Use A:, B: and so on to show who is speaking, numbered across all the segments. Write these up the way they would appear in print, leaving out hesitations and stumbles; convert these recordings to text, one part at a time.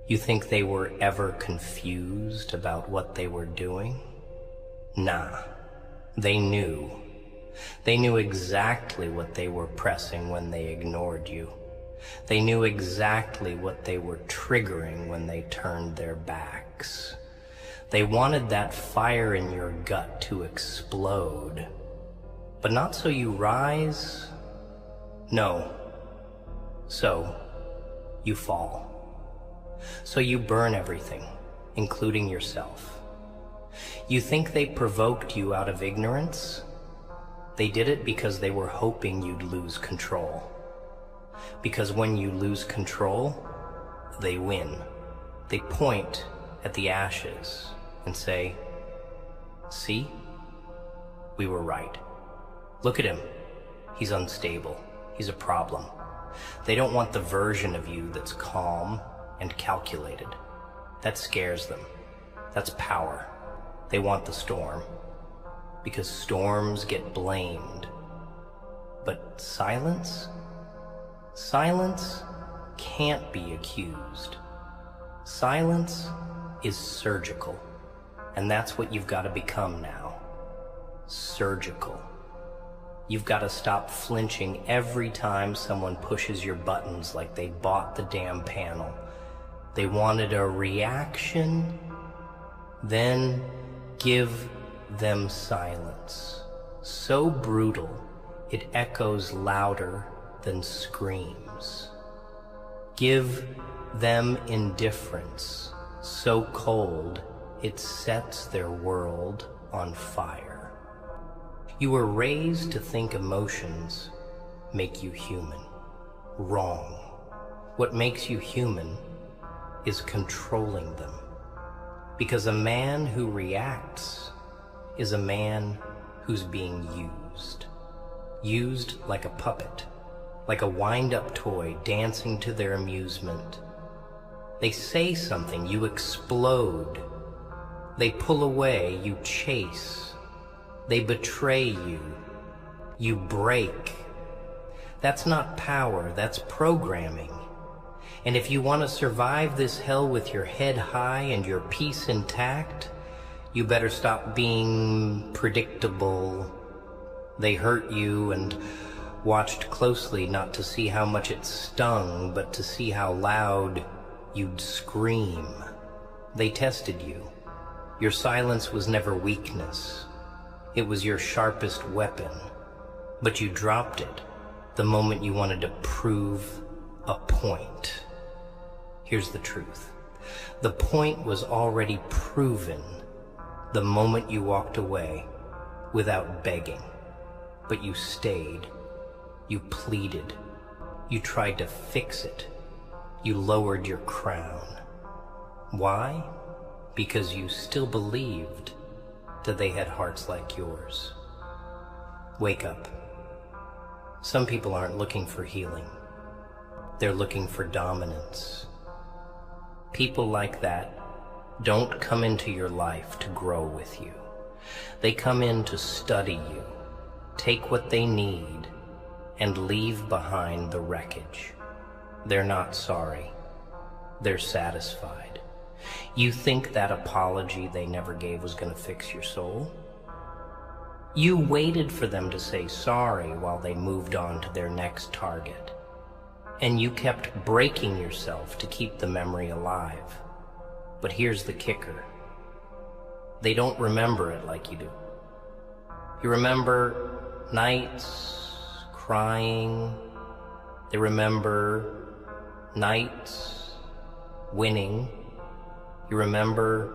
A: You think they were ever confused about what they were doing? Nah, they knew. They knew exactly what they were pressing when they ignored you. They knew exactly what they were triggering when they turned their backs. They wanted that fire in your gut to explode. But not so you rise. No. So you fall. So you burn everything, including yourself. You think they provoked you out of ignorance? They did it because they were hoping you'd lose control. Because when you lose control, they win. They point at the ashes and say, "See? We were right. Look at him. He's unstable. He's a problem." They don't want the version of you that's calm and calculated. That scares them. That's power. They want the storm. Because storms get blamed. But silence? Silence can't be accused. Silence is surgical. And that's what you've got to become now. Surgical. You've got to stop flinching every time someone pushes your buttons like they bought the damn panel. They wanted a reaction, then give them silence. So brutal, it echoes louder than screams. Give them indifference, so cold, it sets their world on fire. You were raised to think emotions make you human. Wrong. What makes you human is controlling them. Because a man who reacts is a man who's being used. Used like a puppet, like a wind-up toy dancing to their amusement. They say something, you explode. They pull away, you chase. They betray you, you break. That's not power, that's programming. And if you want to survive this hell with your head high and your peace intact, you better stop being predictable. They hurt you and watched closely not to see how much it stung, but to see how loud you'd scream. They tested you. Your silence was never weakness. It was your sharpest weapon. But you dropped it the moment you wanted to prove a point. Here's the truth. The point was already proven the moment you walked away without begging. But you stayed. You pleaded. You tried to fix it. You lowered your crown. Why? Because you still believed that they had hearts like yours. Wake up. Some people aren't looking for healing. They're looking for dominance. People like that don't come into your life to grow with you. They come in to study you, take what they need, and leave behind the wreckage. They're not sorry. They're satisfied. You think that apology they never gave was going to fix your soul? You waited for them to say sorry while they moved on to their next target. And you kept breaking yourself to keep the memory alive. But here's the kicker. They don't remember it like you do. You remember nights crying. They remember nights winning. You remember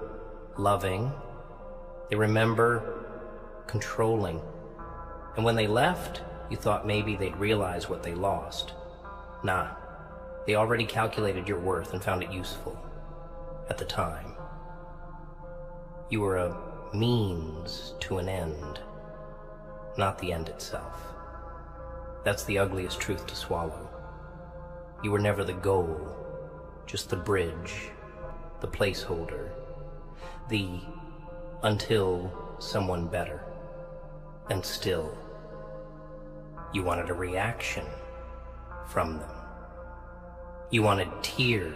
A: loving. They remember controlling. And when they left, you thought maybe they'd realize what they lost. Nah, they already calculated your worth and found it useful at the time. You were a means to an end, not the end itself. That's the ugliest truth to swallow. You were never the goal, just the bridge, the placeholder, the until someone better. And still, you wanted a reaction from them. You wanted tears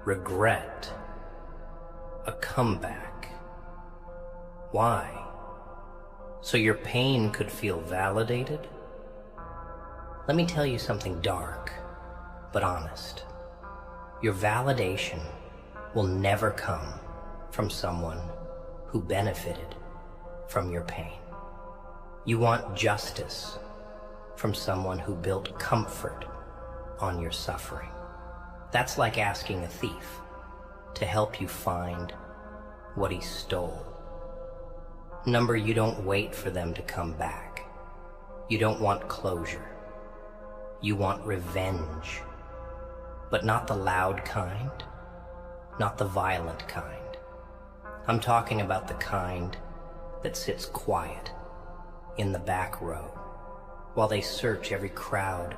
A: regret, a comeback. Why? So your pain could feel validated? Let me tell you something dark, but honest. Your validation will never come from someone who benefited from your pain. You want justice from someone who built comfort on your suffering. That's like asking a thief to help you find what he stole. Number, you don't wait for them to come back. You don't want closure. You want revenge, but not the loud kind, not the violent kind. I'm talking about the kind that sits quiet in the back row while they search every crowd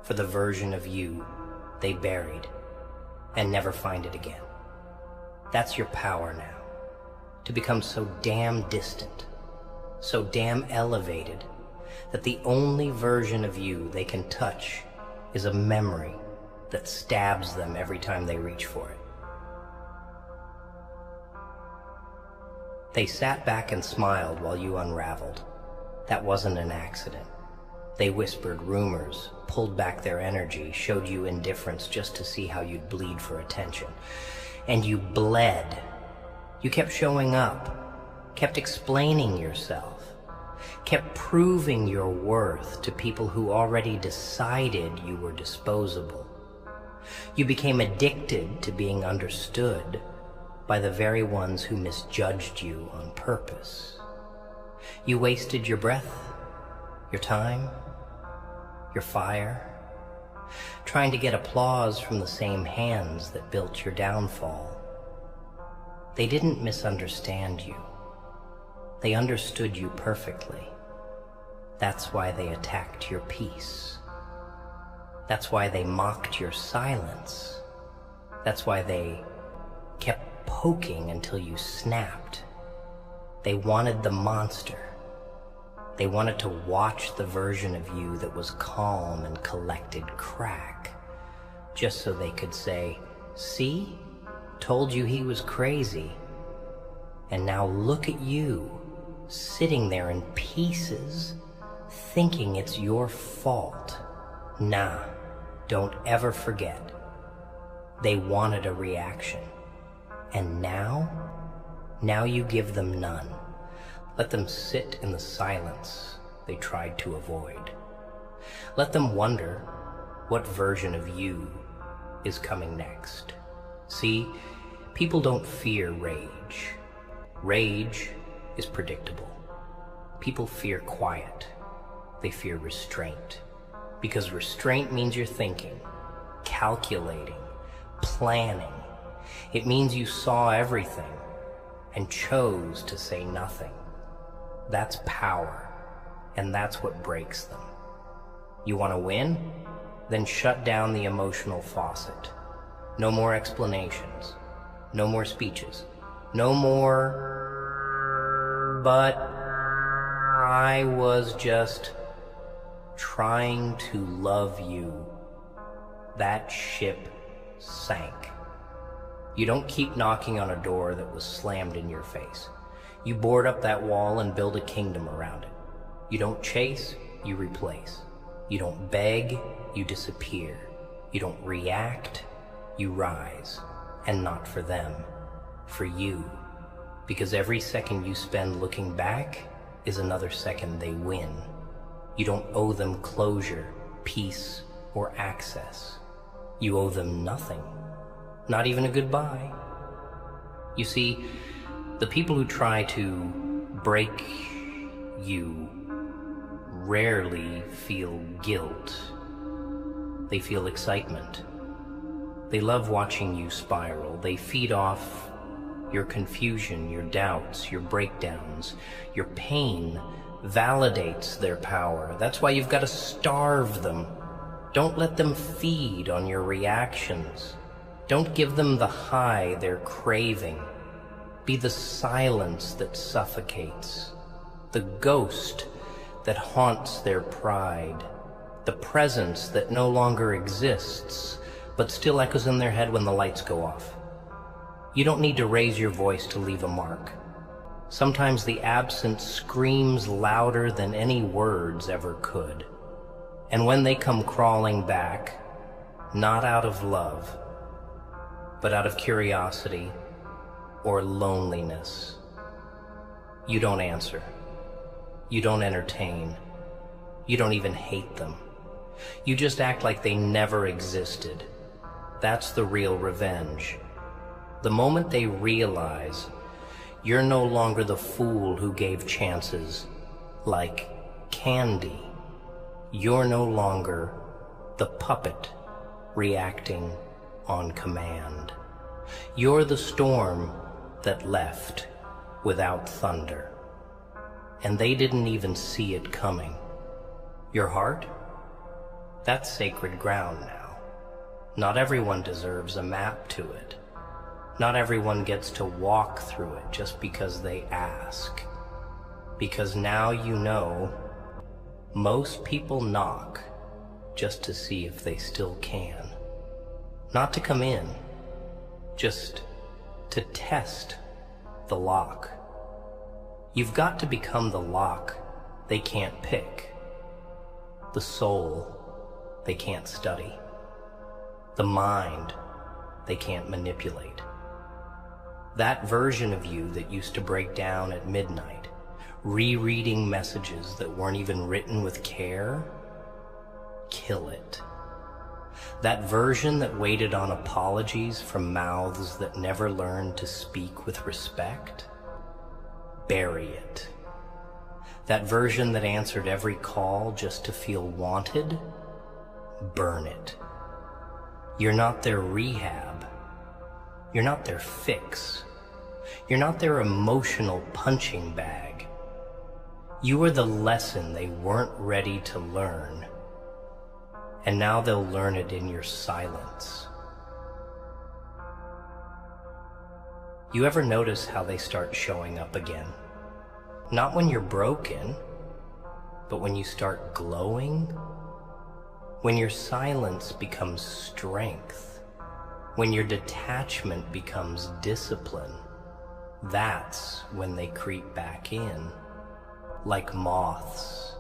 A: for the version of you they buried and never find it again. That's your power now, to become so damn distant, so damn elevated, that the only version of you they can touch is a memory that stabs them every time they reach for it. They sat back and smiled while you unraveled. That wasn't an accident. They whispered rumors, pulled back their energy, showed you indifference just to see how you'd bleed for attention. And you bled. You kept showing up, kept explaining yourself, kept proving your worth to people who already decided you were disposable. You became addicted to being understood by the very ones who misjudged you on purpose. You wasted your breath, your time, your fire, trying to get applause from the same hands that built your downfall. They didn't misunderstand you. They understood you perfectly. That's why they attacked your peace. That's why they mocked your silence. That's why they kept poking until you snapped. They wanted the monster. They wanted to watch the version of you that was calm and collected crack, just so they could say, "See? Told you he was crazy. And now look at you, sitting there in pieces, thinking it's your fault." Nah, don't ever forget. They wanted a reaction. And now you give them none. Let them sit in the silence they tried to avoid. Let them wonder what version of you is coming next. See, people don't fear rage. Rage is predictable. People fear quiet. They fear restraint. Because restraint means you're thinking, calculating, planning. It means you saw everything and chose to say nothing. That's power, and that's what breaks them. You want to win? Then shut down the emotional faucet. No more explanations. No more speeches. No more, but I was just trying to love you. That ship sank. You don't keep knocking on a door that was slammed in your face. You board up that wall and build a kingdom around it. You don't chase, you replace. You don't beg, you disappear. You don't react, you rise. And not for them, for you. Because every second you spend looking back is another second they win. You don't owe them closure, peace, or access. You owe them nothing. Not even a goodbye. You see, the people who try to break you rarely feel guilt. They feel excitement. They love watching you spiral. They feed off your confusion, your doubts, your breakdowns. Your pain validates their power. That's why you've got to starve them. Don't let them feed on your reactions. Don't give them the high they're craving. Be the silence that suffocates, the ghost that haunts their pride, the presence that no longer exists, but still echoes in their head when the lights go off. You don't need to raise your voice to leave a mark. Sometimes the absence screams louder than any words ever could. And when they come crawling back, not out of love, but out of curiosity or loneliness, you don't answer. You don't entertain. You don't even hate them. You just act like they never existed. That's the real revenge. The moment they realize you're no longer the fool who gave chances like candy. You're no longer the puppet reacting on command. You're the storm that left without thunder. And they didn't even see it coming. Your heart? That's sacred ground now. Not everyone deserves a map to it. Not everyone gets to walk through it just because they ask. Because now you know, most people knock just to see if they still can. Not to come in, just to test the lock. You've got to become the lock they can't pick, the soul they can't study, the mind they can't manipulate. That version of you that used to break down at midnight, rereading messages that weren't even written with care, kill it. That version that waited on apologies from mouths that never learned to speak with respect, bury it. That version that answered every call just to feel wanted, burn it. You're not their rehab. You're not their fix. You're not their emotional punching bag. You are the lesson they weren't ready to learn. And now they'll learn it in your silence. You ever notice how they start showing up again? Not when you're broken, but when you start glowing. When your silence becomes strength. When your detachment becomes discipline. That's when they creep back in, like moths,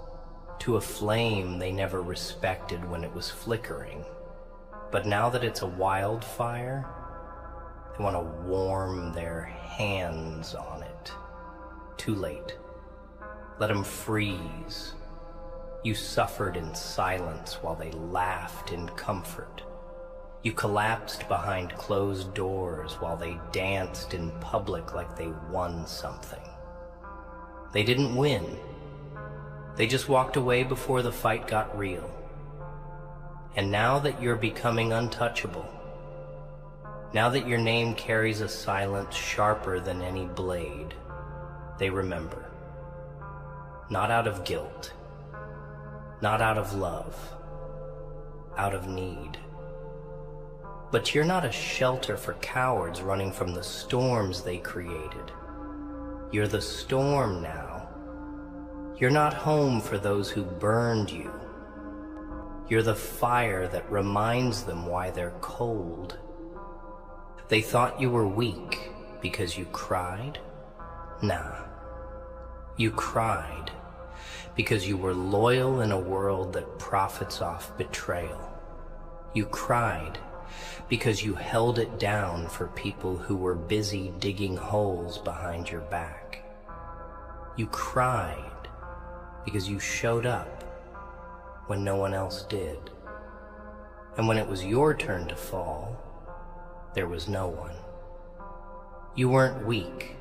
A: to a flame they never respected when it was flickering. But now that it's a wildfire, they want to warm their hands on it. Too late. Let them freeze. You suffered in silence while they laughed in comfort. You collapsed behind closed doors while they danced in public like they won something. They didn't win. They just walked away before the fight got real. And now that you're becoming untouchable, now that your name carries a silence sharper than any blade, they remember. Not out of guilt, not out of love, out of need. But you're not a shelter for cowards running from the storms they created. You're the storm now. You're not home for those who burned you. You're the fire that reminds them why they're cold. They thought you were weak because you cried? Nah. You cried because you were loyal in a world that profits off betrayal. You cried because you held it down for people who were busy digging holes behind your back. You cried because you showed up when no one else did. And when it was your turn to fall, there was no one. You weren't weak.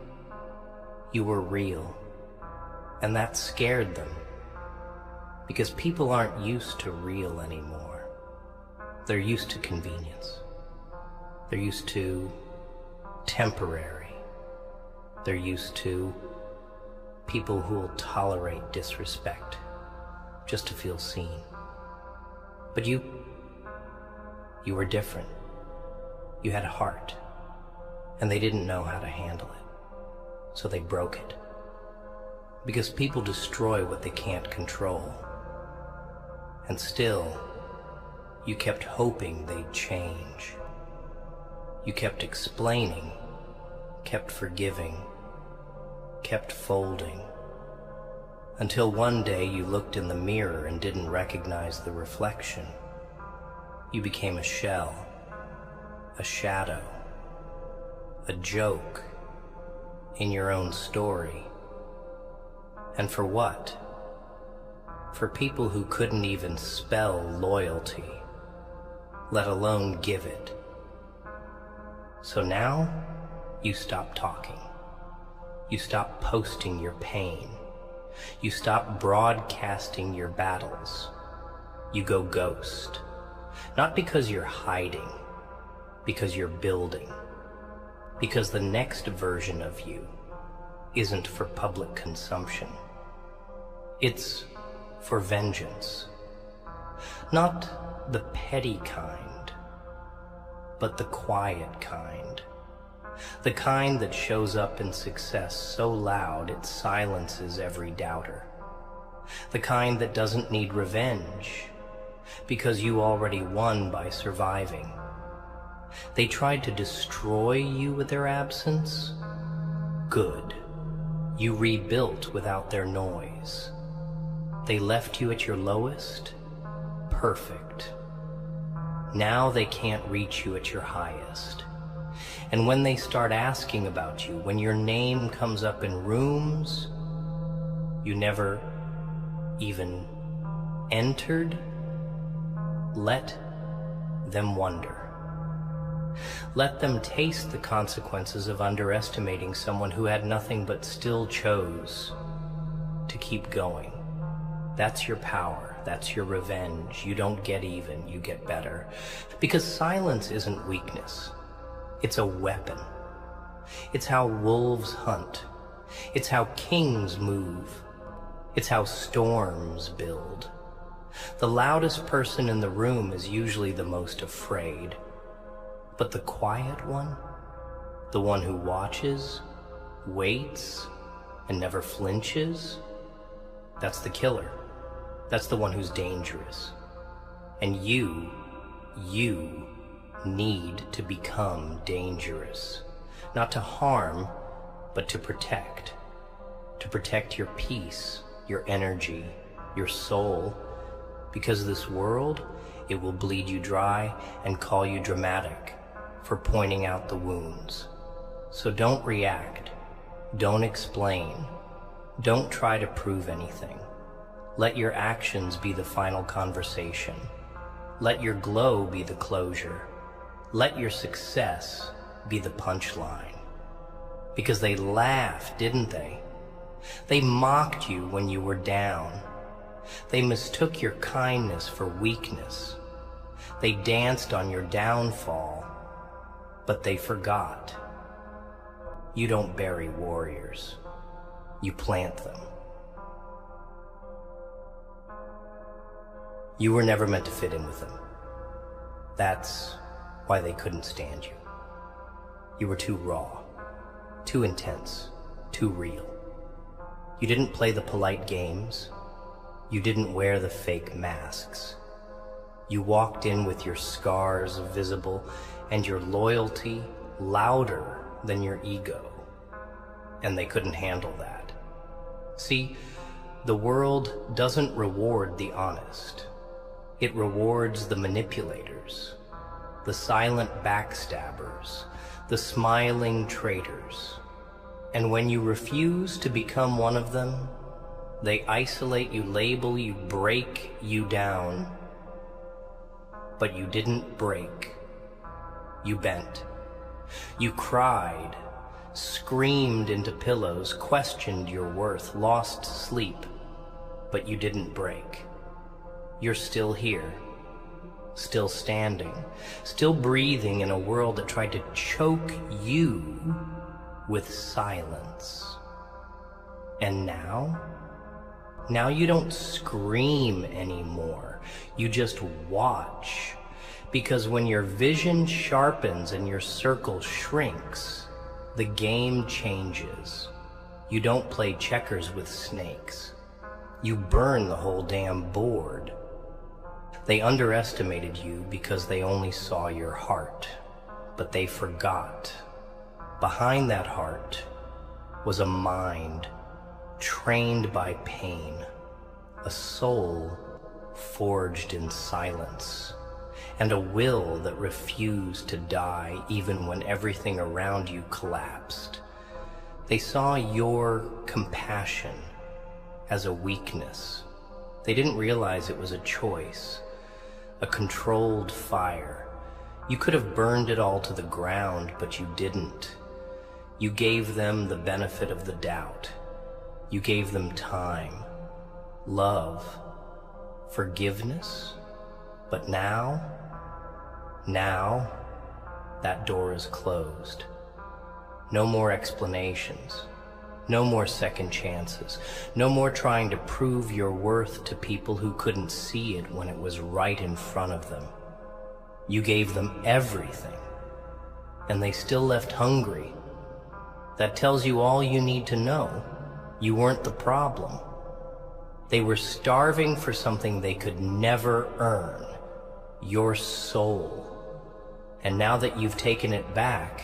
A: You were real. And that scared them, because people aren't used to real anymore. They're used to convenience. They're used to temporary. They're used to people who will tolerate disrespect just to feel seen. But you were different. You had a heart, and they didn't know how to handle it, so they broke it. Because people destroy what they can't control. And still, You kept hoping they'd change. You kept explaining, kept forgiving, kept folding, until one day you looked in the mirror and didn't recognize the reflection. You became a shell, a shadow, a joke in your own story. And for what? For people who couldn't even spell loyalty, let alone give it. So now, you stop talking. You stop posting your pain. You stop broadcasting your battles. You go ghost. Not because you're hiding, because you're building. Because the next version of you isn't for public consumption. It's for vengeance. Not the petty kind, but the quiet kind. The kind that shows up in success so loud it silences every doubter. The kind that doesn't need revenge, because you already won by surviving. They tried to destroy you with their absence? Good. You rebuilt without their noise. They left you at your lowest? Perfect. Now they can't reach you at your highest. And when they start asking about you, when your name comes up in rooms you never even entered, let them wonder. Let them taste the consequences of underestimating someone who had nothing but still chose to keep going. That's your power. That's your revenge. You don't get even, you get better. Because silence isn't weakness. It's a weapon. It's how wolves hunt. It's how kings move. It's how storms build. The loudest person in the room is usually the most afraid. But the quiet one, the one who watches, waits, and never flinches, that's the killer. That's the one who's dangerous. And you need to become dangerous. Not to harm, but to protect. To protect your peace, your energy, your soul. Because this world, it will bleed you dry and call you dramatic for pointing out the wounds. So don't react. Don't explain. Don't try to prove anything. Let your actions be the final conversation. Let your glow be the closure. Let your success be the punchline. Because they laughed, didn't they? They mocked you when you were down. They mistook your kindness for weakness. They danced on your downfall, but they forgot. You don't bury warriors. You plant them. You were never meant to fit in with them. That's why they couldn't stand you. You were too raw, too intense, too real. You didn't play the polite games. You didn't wear the fake masks. You walked in with your scars visible and your loyalty louder than your ego. And they couldn't handle that. See, the world doesn't reward the honest. It rewards the manipulators, the silent backstabbers, the smiling traitors. And when you refuse to become one of them, they isolate you, label you, break you down. But you didn't break. You bent. You cried, screamed into pillows, questioned your worth, lost sleep. But you didn't break. You're still here, still standing, still breathing in a world that tried to choke you with silence. And now you don't scream anymore. You just watch. Because when your vision sharpens and your circle shrinks, the game changes. You don't play checkers with snakes. You burn the whole damn board. They underestimated you because they only saw your heart, but they forgot. Behind that heart was a mind trained by pain, a soul forged in silence, and a will that refused to die even when everything around you collapsed. They saw your compassion as a weakness. They didn't realize it was a choice, a controlled fire. You could have burned it all to the ground, but you didn't. You gave them the benefit of the doubt. You gave them time, love, forgiveness. But now that door is closed. No more explanations. No more second chances. No more trying to prove your worth to people who couldn't see it when it was right in front of them. You gave them everything, and they still left hungry. That tells you all you need to know. You weren't the problem. They were starving for something they could never earn, your soul. And now that you've taken it back,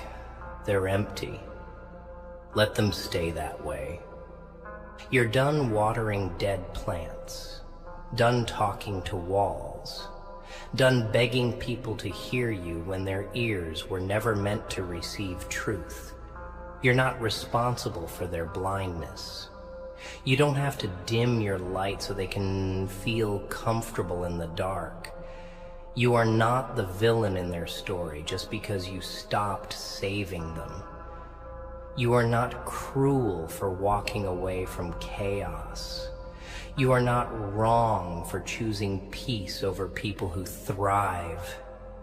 A: they're empty. Let them stay that way. You're done watering dead plants, done talking to walls, done begging people to hear you when their ears were never meant to receive truth. You're not responsible for their blindness. You don't have to dim your light so they can feel comfortable in the dark. You are not the villain in their story just because you stopped saving them. You are not cruel for walking away from chaos. You are not wrong for choosing peace over people who thrive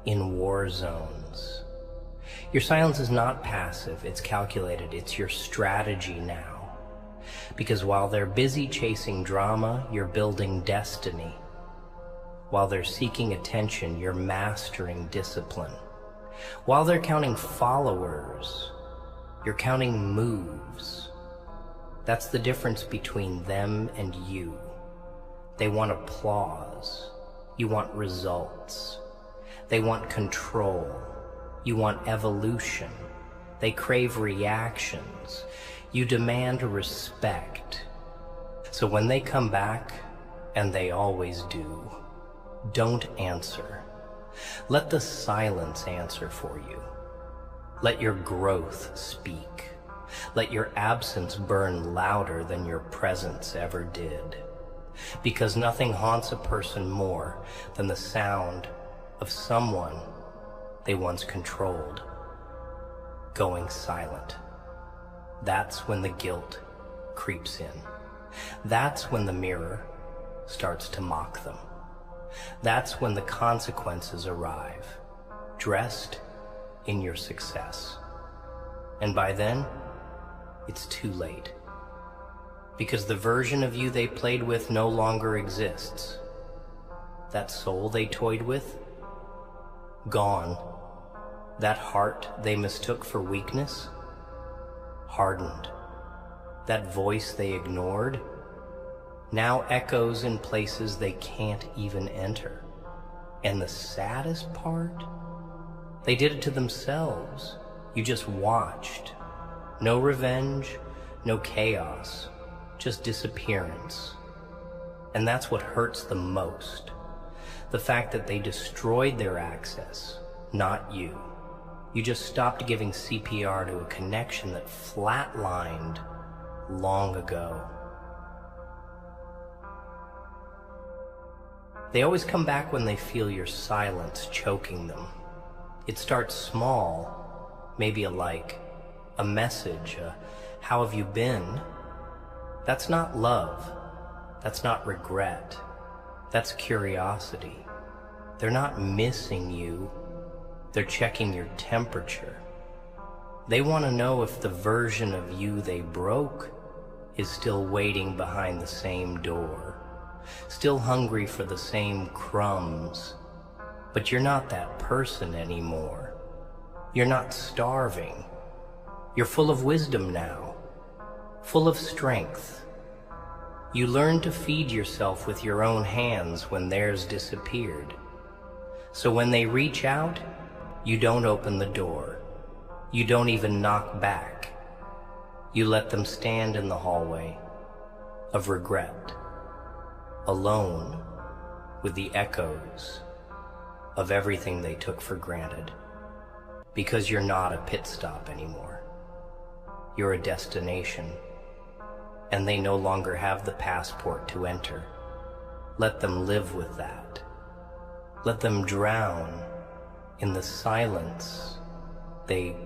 A: in war zones. Your silence is not passive, it's calculated. It's your strategy now. Because while they're busy chasing drama, you're building destiny. While they're seeking attention, you're mastering discipline. While they're counting followers, you're counting moves. That's the difference between them and you. They want applause. You want results. They want control. You want evolution. They crave reactions. You demand respect. So when they come back, and they always do, don't answer. Let the silence answer for you. Let your growth speak. Let your absence burn louder than your presence ever did. Because nothing haunts a person more than the sound of someone they once controlled going silent. That's when the guilt creeps in. That's when the mirror starts to mock them. That's when the consequences arrive, dressed in your success. And by then, it's too late. Because the version of you they played with no longer exists. That soul they toyed with, gone. That heart they mistook for weakness, hardened. That voice they ignored, now echoes in places they can't even enter. And the saddest part? They did it to themselves. You just watched. No revenge, no chaos, just disappearance. And that's what hurts the most. The fact that they destroyed their access, not you. You just stopped giving CPR to a connection that flatlined long ago. They always come back when they feel your silence choking them. It starts small, maybe a message, how have you been? That's not love. That's not regret. That's curiosity. They're not missing you. They're checking your temperature. They want to know if the version of you they broke is still waiting behind the same door, still hungry for the same crumbs. But you're not that person anymore. You're not starving. You're full of wisdom now, full of strength. You learn to feed yourself with your own hands when theirs disappeared. So when they reach out, you don't open the door. You don't even knock back. You let them stand in the hallway of regret, alone with the echoes of everything they took for granted. Because you're not a pit stop anymore. You're a destination, and they no longer have the passport to enter. Let them live with that. Let them drown in the silence they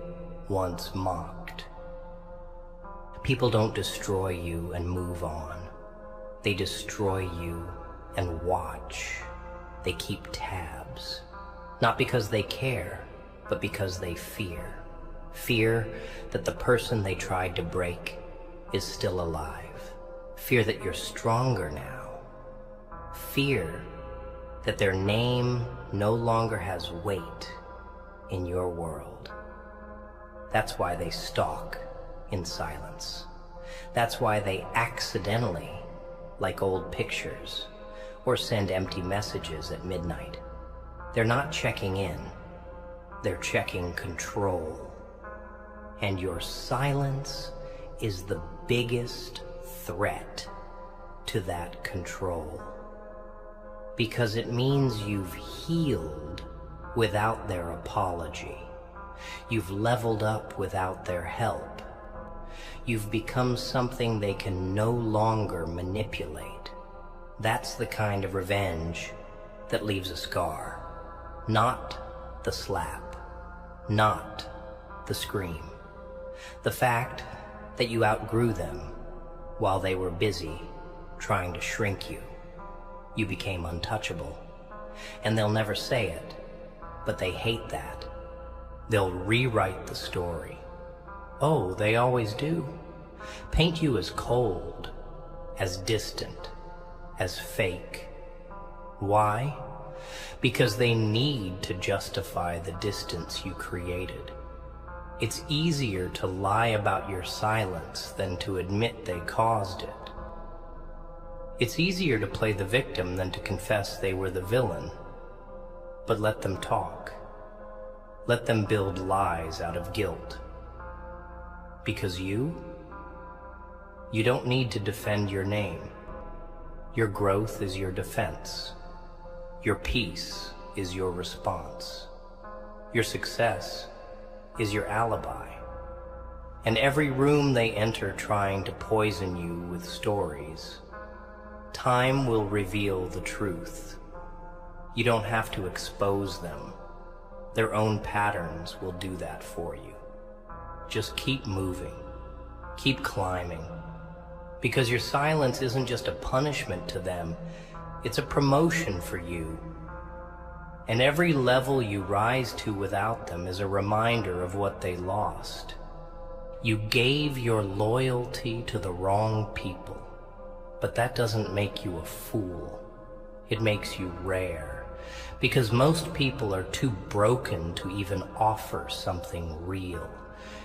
A: once mocked. People don't destroy you and move on. They destroy you and watch. They keep tabs. Not because they care, but because they fear. Fear that the person they tried to break is still alive. Fear that you're stronger now. Fear that their name no longer has weight in your world. That's why they stalk in silence. That's why they accidentally like old pictures or send empty messages at midnight. They're not checking in. They're checking control. And your silence is the biggest threat to that control. Because it means you've healed without their apology. You've leveled up without their help. You've become something they can no longer manipulate. That's the kind of revenge that leaves a scar. Not the slap. Not the scream. The fact that you outgrew them while they were busy trying to shrink you. You became untouchable. And they'll never say it, but they hate that. They'll rewrite the story. Oh, they always do. Paint you as cold, as distant, as fake. Why? Because they need to justify the distance you created. It's easier to lie about your silence than to admit they caused it. It's easier to play the victim than to confess they were the villain. But let them talk. Let them build lies out of guilt. Because you don't need to defend your name. Your growth is your defense. Your peace is your response. Your success is your alibi. And every room they enter trying to poison you with stories, time will reveal the truth. You don't have to expose them. Their own patterns will do that for you. Just keep moving. Keep climbing. Because your silence isn't just a punishment to them, it's a promotion for you. And every level you rise to without them is a reminder of what they lost. You gave your loyalty to the wrong people, but that doesn't make you a fool. It makes you rare, because most people are too broken to even offer something real.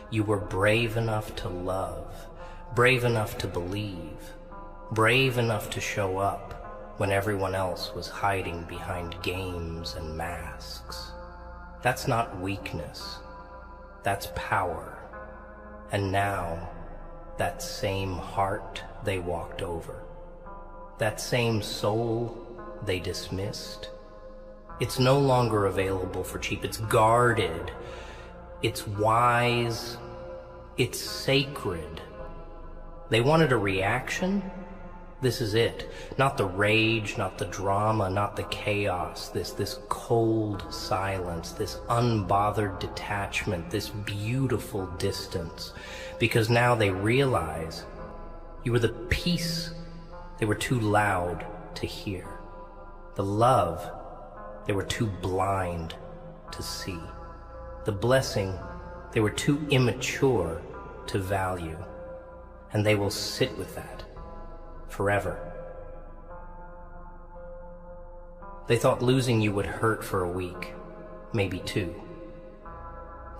A: You were brave enough to love, brave enough to believe, brave enough to show up when everyone else was hiding behind games and masks. That's not weakness, that's power. And now, that same heart they walked over, that same soul they dismissed, it's no longer available for cheap. It's guarded, it's wise, it's sacred. They wanted a reaction? This is it. Not the rage, not the drama, not the chaos, this cold silence, this unbothered detachment, this beautiful distance. Because now they realize you were the peace they were too loud to hear. The love they were too blind to see. The blessing they were too immature to value. And they will sit with that forever. They thought losing you would hurt for a week, maybe two.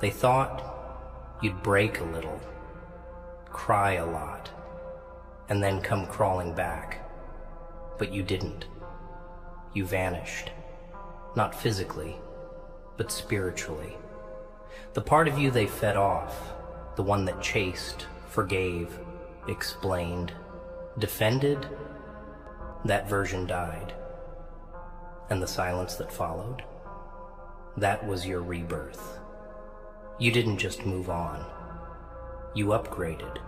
A: They thought you'd break a little, cry a lot, and then come crawling back. But you didn't. You vanished. Not physically, but spiritually. The part of you they fed off, the one that chased, forgave, explained, defended, that version died. And the silence that followed, that was your rebirth. You didn't just move on. You upgraded.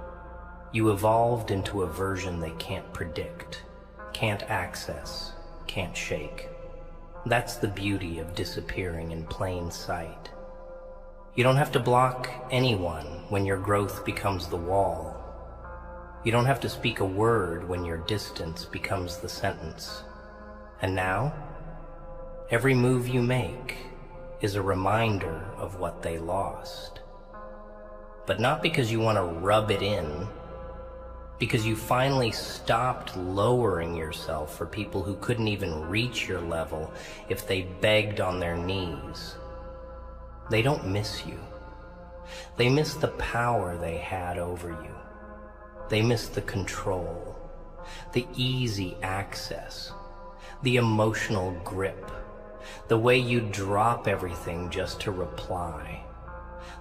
A: You evolved into a version they can't predict, can't access, can't shake. That's the beauty of disappearing in plain sight. You don't have to block anyone when your growth becomes the wall. You don't have to speak a word when your distance becomes the sentence. And now, every move you make is a reminder of what they lost. But not because you want to rub it in, because you finally stopped lowering yourself for people who couldn't even reach your level if they begged on their knees. They don't miss you. They miss the power they had over you. They miss the control, the easy access, the emotional grip, the way you'd drop everything just to reply,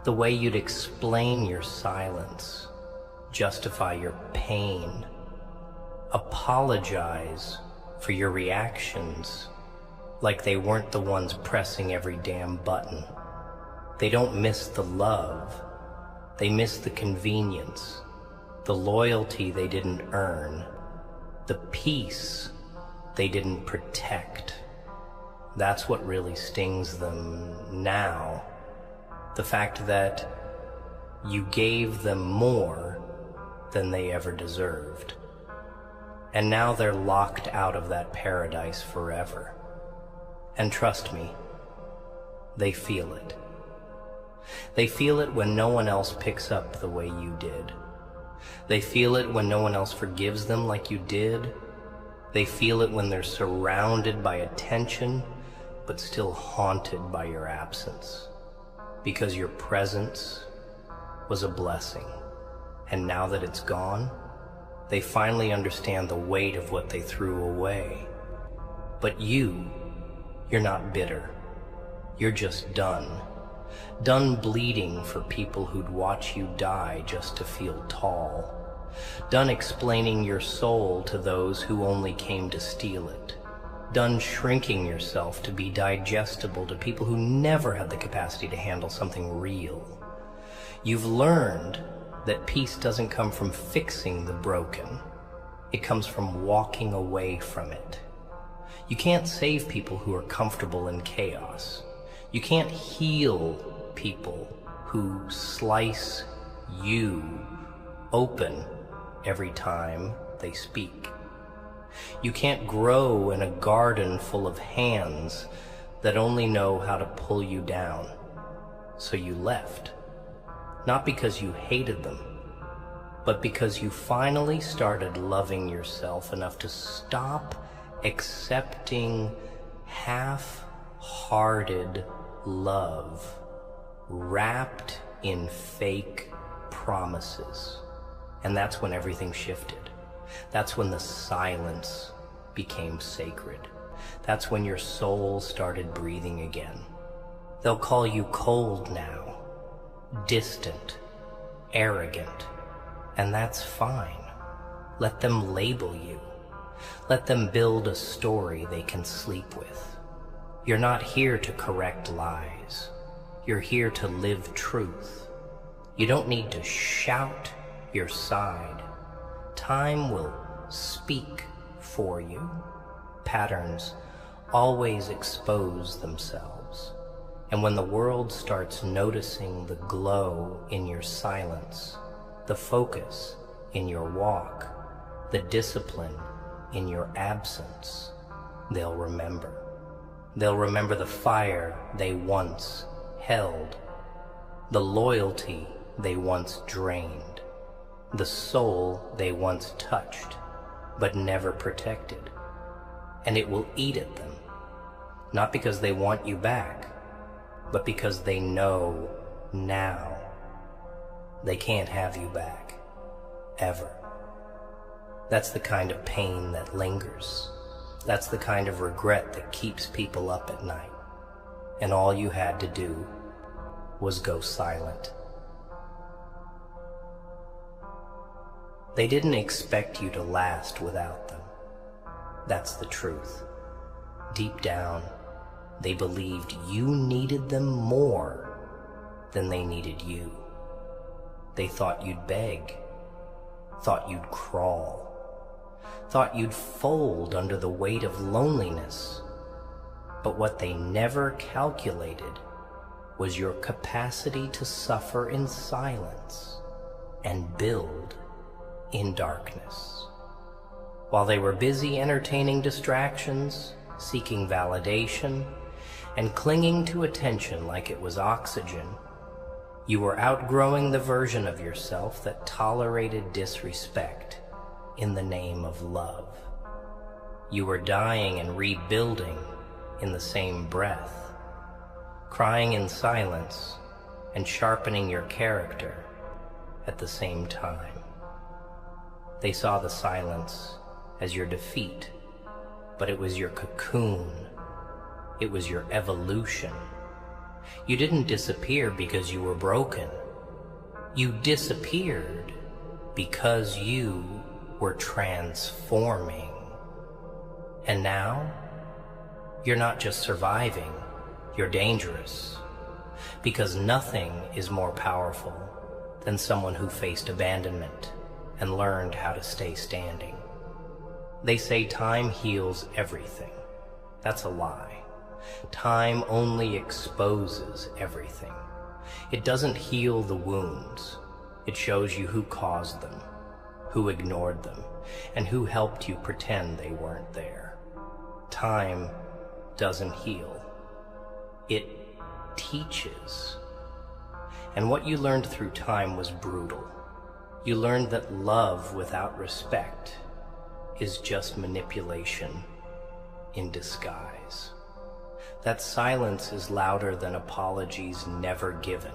A: the way you'd explain your silence, justify your pain, apologize for your reactions like they weren't the ones pressing every damn button. They don't miss the love, they miss the convenience, the loyalty they didn't earn, the peace they didn't protect. That's what really stings them now. The fact that you gave them more than they ever deserved. And now they're locked out of that paradise forever. And trust me, they feel it. They feel it when no one else picks up the way you did. They feel it when no one else forgives them like you did. They feel it when they're surrounded by attention, but still haunted by your absence. Because your presence was a blessing. And now that it's gone, they finally understand the weight of what they threw away. But you're not bitter. You're just done. Done bleeding for people who'd watch you die just to feel tall. Done explaining your soul to those who only came to steal it. Done shrinking yourself to be digestible to people who never had the capacity to handle something real. You've learned that peace doesn't come from fixing the broken. It comes from walking away from it. You can't save people who are comfortable in chaos. You can't heal people who slice you open every time they speak. You can't grow in a garden full of hands that only know how to pull you down. So you left. Not because you hated them, but because you finally started loving yourself enough to stop accepting half-hearted love wrapped in fake promises. And that's when everything shifted. That's when the silence became sacred. That's when your soul started breathing again. They'll call you cold now, distant, arrogant, and that's fine. Let them label you. Let them build a story they can sleep with. You're not here to correct lies. You're here to live truth. You don't need to shout your side. Time will speak for you. Patterns always expose themselves. And when the world starts noticing the glow in your silence, the focus in your walk, the discipline in your absence, they'll remember. They'll remember the fire they once held, the loyalty they once drained, the soul they once touched but never protected. And it will eat at them, not because they want you back, but because they know now they can't have you back, ever. That's the kind of pain that lingers. That's the kind of regret that keeps people up at night. And all you had to do was go silent. They didn't expect you to last without them. That's the truth. Deep down, they believed you needed them more than they needed you. They thought you'd beg, thought you'd crawl, thought you'd fold under the weight of loneliness. But what they never calculated was your capacity to suffer in silence and build in darkness. While they were busy entertaining distractions, seeking validation, and clinging to attention like it was oxygen, you were outgrowing the version of yourself that tolerated disrespect in the name of love. You were dying and rebuilding in the same breath, crying in silence and sharpening your character at the same time. They saw the silence as your defeat, but it was your cocoon. It was your evolution. You didn't disappear because you were broken. You disappeared because you were transforming. And now, you're not just surviving, you're dangerous. Because nothing is more powerful than someone who faced abandonment and learned how to stay standing. They say time heals everything. That's a lie. Time only exposes everything. It doesn't heal the wounds. It shows you who caused them, who ignored them, and who helped you pretend they weren't there. Time doesn't heal. It teaches. And what you learned through time was brutal. You learned that love without respect is just manipulation in disguise. That silence is louder than apologies never given.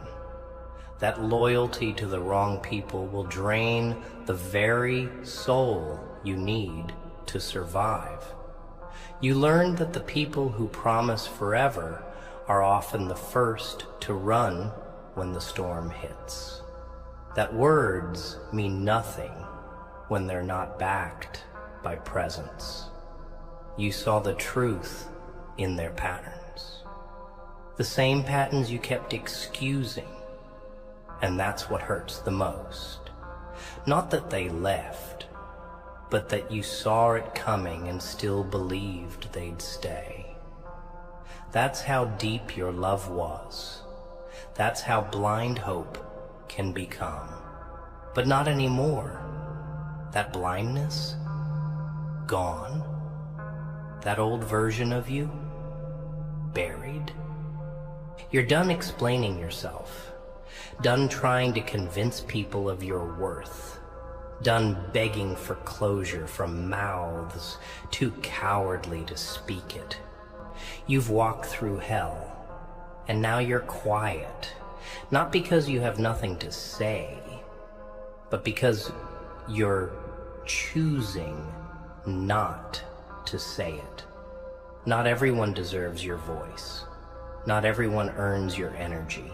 A: That loyalty to the wrong people will drain the very soul you need to survive. You learned that the people who promise forever are often the first to run when the storm hits. That words mean nothing when they're not backed by presence. You saw the truth in their patterns. The same patterns you kept excusing. And that's what hurts the most. Not that they left, but that you saw it coming and still believed they'd stay. That's how deep your love was. That's how blind hope can become. But not anymore. That blindness, gone. That old version of you, buried. You're done explaining yourself. Done trying to convince people of your worth. Done begging for closure from mouths too cowardly to speak it. You've walked through hell, and now you're quiet. Not because you have nothing to say, but because you're choosing not to say it. Not everyone deserves your voice. Not everyone earns your energy.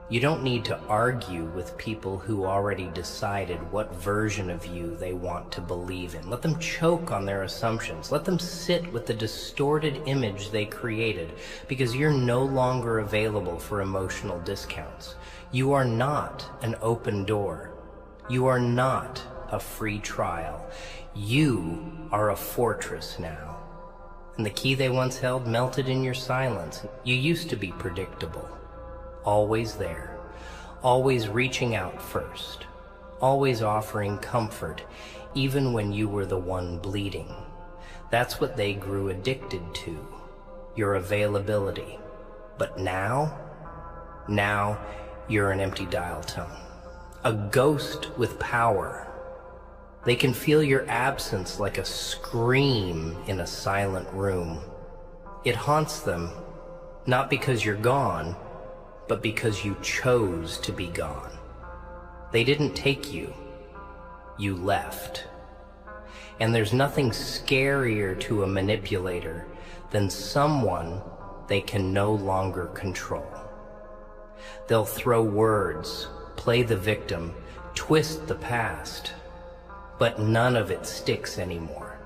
A: You don't need to argue with people who already decided what version of you they want to believe in. Let them choke on their assumptions. Let them sit with the distorted image they created, because you're no longer available for emotional discounts. You are not an open door. You are not a free trial. You are a fortress now. And the key they once held melted in your silence. You used to be predictable. Always there, always reaching out first, always offering comfort, even when you were the one bleeding. That's what they grew addicted to, your availability. But now you're an empty dial tone, a ghost with power. They can feel your absence like a scream in a silent room. It haunts them, not because you're gone, but because you chose to be gone. They didn't take you, you left. And there's nothing scarier to a manipulator than someone they can no longer control. They'll throw words, play the victim, twist the past, but none of it sticks anymore.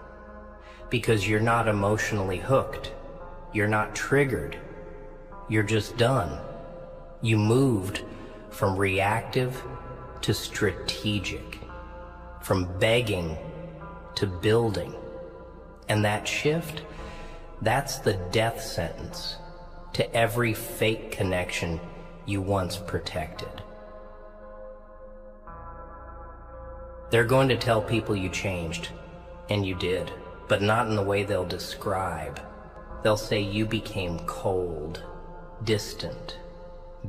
A: Because you're not emotionally hooked. You're not triggered. You're just done. You moved from reactive to strategic, from begging to building. And that shift, that's the death sentence to every fake connection you once protected. They're going to tell people you changed, and you did, but not in the way they'll describe. They'll say you became cold, distant,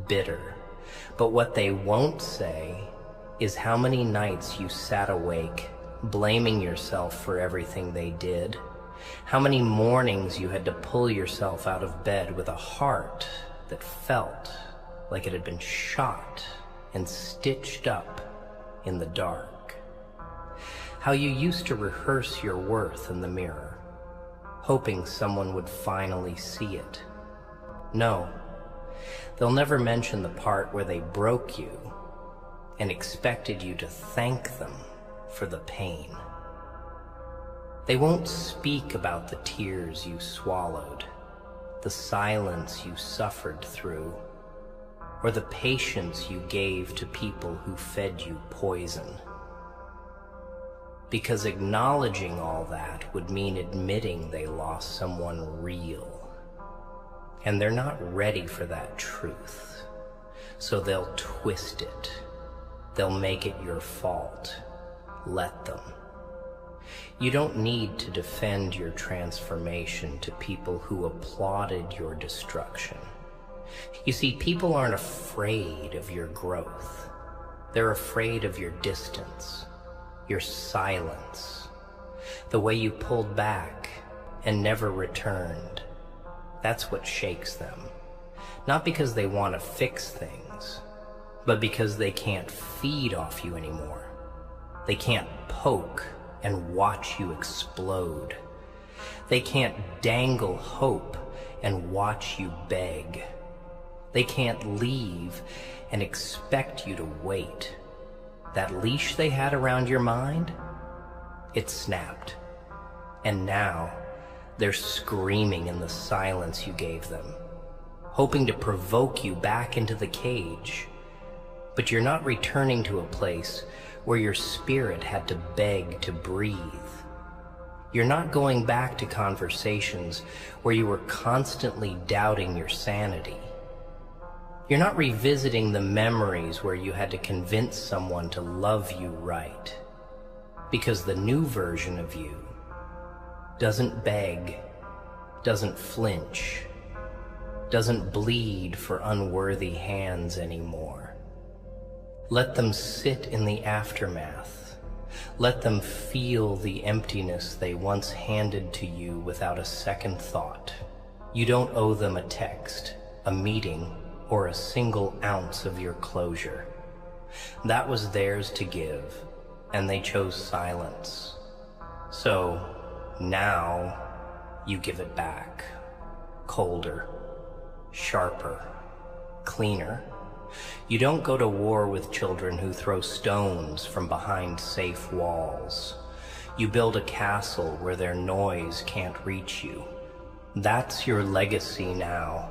A: bitter. But what they won't say is how many nights you sat awake, blaming yourself for everything they did. How many mornings you had to pull yourself out of bed with a heart that felt like it had been shot and stitched up in the dark. How you used to rehearse your worth in the mirror, hoping someone would finally see it. No, they'll never mention the part where they broke you and expected you to thank them for the pain. They won't speak about the tears you swallowed, the silence you suffered through, or the patience you gave to people who fed you poison. Because acknowledging all that would mean admitting they lost someone real. And they're not ready for that truth. So they'll twist it. They'll make it your fault. Let them. You don't need to defend your transformation to people who applauded your destruction. You see, people aren't afraid of your growth. They're afraid of your distance. Your silence, the way you pulled back and never returned. That's what shakes them. Not because they want to fix things, but because they can't feed off you anymore. They can't poke and watch you explode. They can't dangle hope and watch you beg. They can't leave and expect you to wait. That leash they had around your mind, it snapped. And now they're screaming in the silence you gave them, hoping to provoke you back into the cage. But you're not returning to a place where your spirit had to beg to breathe. You're not going back to conversations where you were constantly doubting your sanity. You're not revisiting the memories where you had to convince someone to love you right. Because the new version of you doesn't beg, doesn't flinch, doesn't bleed for unworthy hands anymore. Let them sit in the aftermath. Let them feel the emptiness they once handed to you without a second thought. You don't owe them a text, a meeting, or a single ounce of your closure. That was theirs to give, and they chose silence. So now you give it back, colder, sharper, cleaner. You don't go to war with children who throw stones from behind safe walls. You build a castle where their noise can't reach you. That's your legacy now.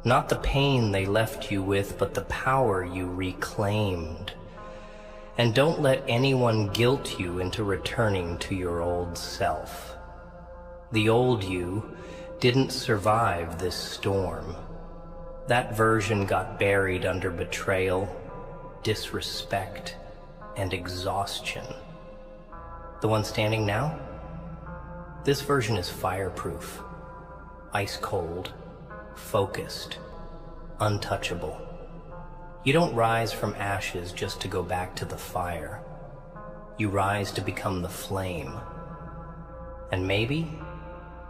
A: Not the pain they left you with, but the power you reclaimed. And don't let anyone guilt you into returning to your old self. The old you didn't survive this storm. That version got buried under betrayal, disrespect, and exhaustion. The one standing now? This version is fireproof, ice cold, focused, untouchable. You don't rise from ashes just to go back to the fire. You rise to become the flame. And maybe,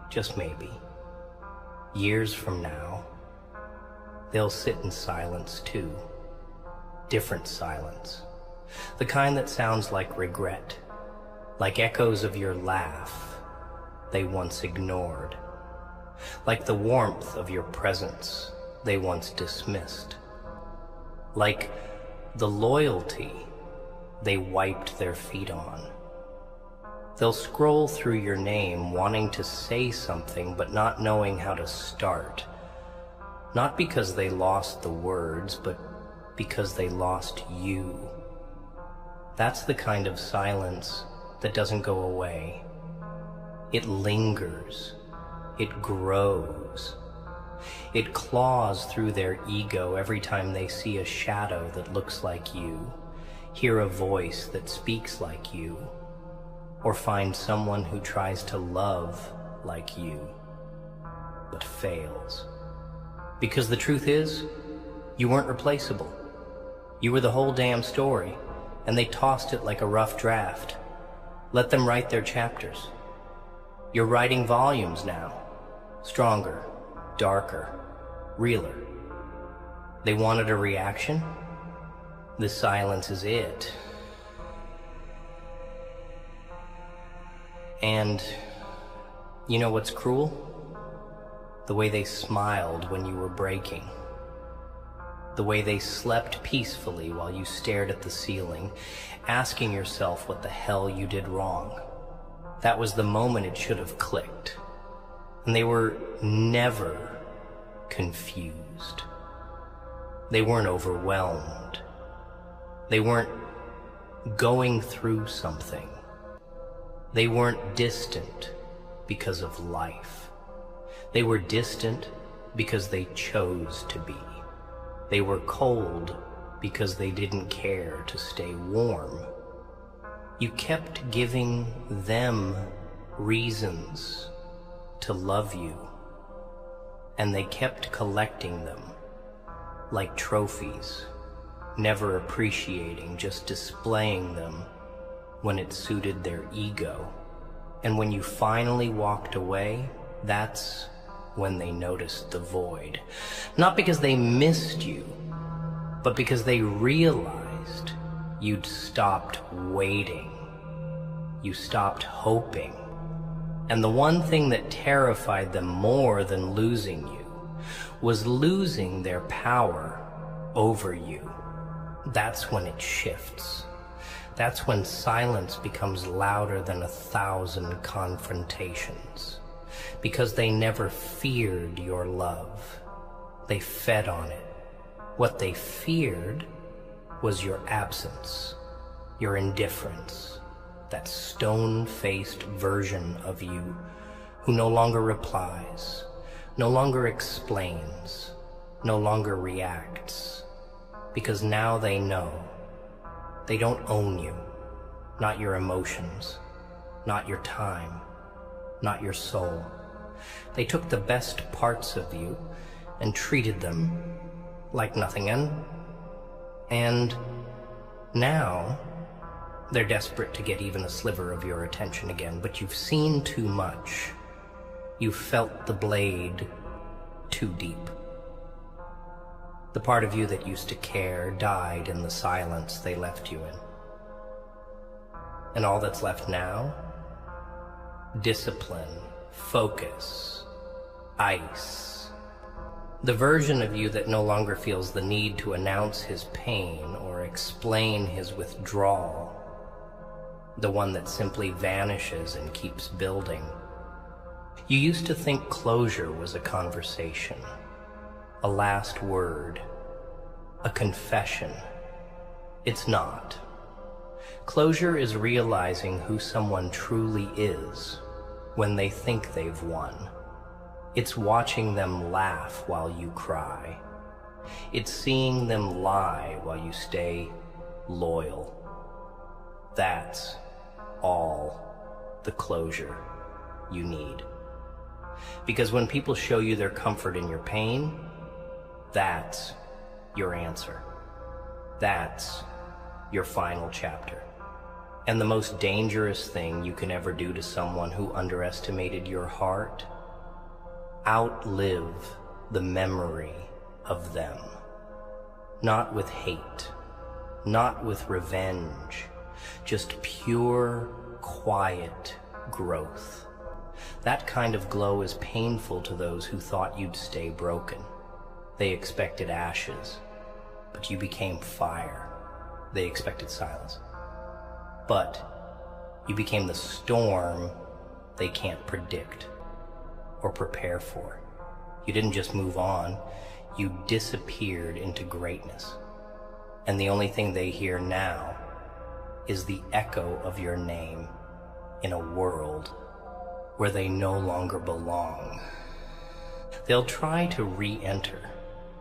A: just maybe, years from now, they'll sit in silence too. Different silence. The kind that sounds like regret, like echoes of your laugh they once ignored, like the warmth of your presence they once dismissed, like the loyalty they wiped their feet on. They'll scroll through your name wanting to say something but not knowing how to start, not because they lost the words, but because they lost you. That's the kind of silence that doesn't go away. It lingers. It grows. It claws through their ego every time they see a shadow that looks like you, hear a voice that speaks like you, or find someone who tries to love like you, but fails. Because the truth is, you weren't replaceable. You were the whole damn story, and they tossed it like a rough draft. Let them write their chapters. You're writing volumes now, stronger, darker, realer. They wanted a reaction? The silence is it. And you know what's cruel? The way they smiled when you were breaking. The way they slept peacefully while you stared at the ceiling, asking yourself what the hell you did wrong. That was the moment it should have clicked. And they were never confused. They weren't overwhelmed. They weren't going through something. They weren't distant because of life. They were distant because they chose to be. They were cold because they didn't care to stay warm. You kept giving them reasons to love you, and they kept collecting them like trophies, never appreciating, just displaying them when it suited their ego. And when you finally walked away, that's when they noticed the void. Not because they missed you, but because they realized you'd stopped waiting. You stopped hoping. And the one thing that terrified them more than losing you was losing their power over you. That's when it shifts. That's when silence becomes louder than 1,000 confrontations. Because they never feared your love. They fed on it. What they feared was your absence, your indifference, that stone-faced version of you who no longer replies, no longer explains, no longer reacts. Because now they know. They don't own you, not your emotions, not your time, not your soul. They took the best parts of you and treated them like nothing, and now they're desperate to get even a sliver of your attention again. But you've seen too much. You've felt the blade too deep. The part of you that used to care died in the silence they left you in. And all that's left now? Discipline, focus, ice. The version of you that no longer feels the need to announce his pain or explain his withdrawal. The one that simply vanishes and keeps building. You used to think closure was a conversation, a last word, a confession. It's not. Closure is realizing who someone truly is when they think they've won. It's watching them laugh while you cry. It's seeing them lie while you stay loyal. That's all the closure you need. Because when people show you their comfort in your pain, that's your answer. That's your final chapter. And the most dangerous thing you can ever do to someone who underestimated your heart, outlive the memory of them. Not with hate, not with revenge, just pure, quiet growth. That kind of glow is painful to those who thought you'd stay broken. They expected ashes, but you became fire. They expected silence, but you became the storm they can't predict or prepare for. You didn't just move on, you disappeared into greatness. And the only thing they hear now is the echo of your name in a world where they no longer belong. They'll try to re-enter,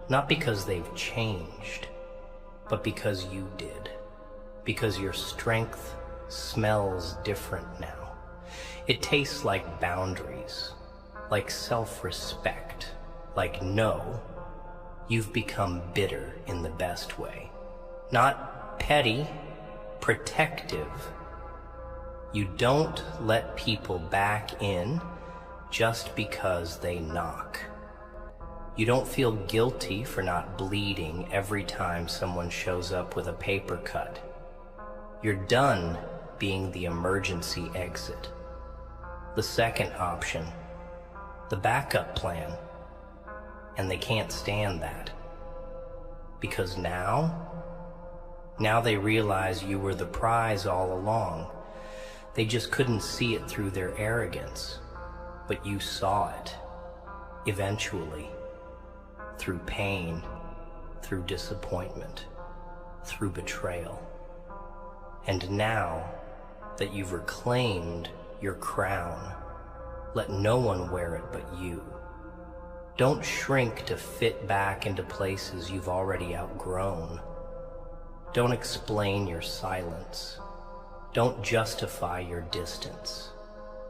A: not because they've changed, but because you did. Because your strength smells different now. It tastes like boundaries, like self-respect, like no. You've become bitter in the best way. Not petty, protective. You don't let people back in just because they knock. You don't feel guilty for not bleeding every time someone shows up with a paper cut. You're done being the emergency exit. The second option, the backup plan. And they can't stand that. Because now they realize you were the prize all along. They just couldn't see it through their arrogance. But you saw it. Eventually. Through pain, through disappointment, through betrayal. And now that you've reclaimed your crown, let no one wear it but you. Don't shrink to fit back into places you've already outgrown. Don't explain your silence. Don't justify your distance.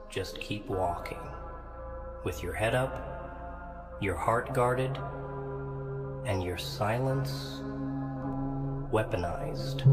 A: Just keep walking, with your head up, your heart guarded, and your silence weaponized.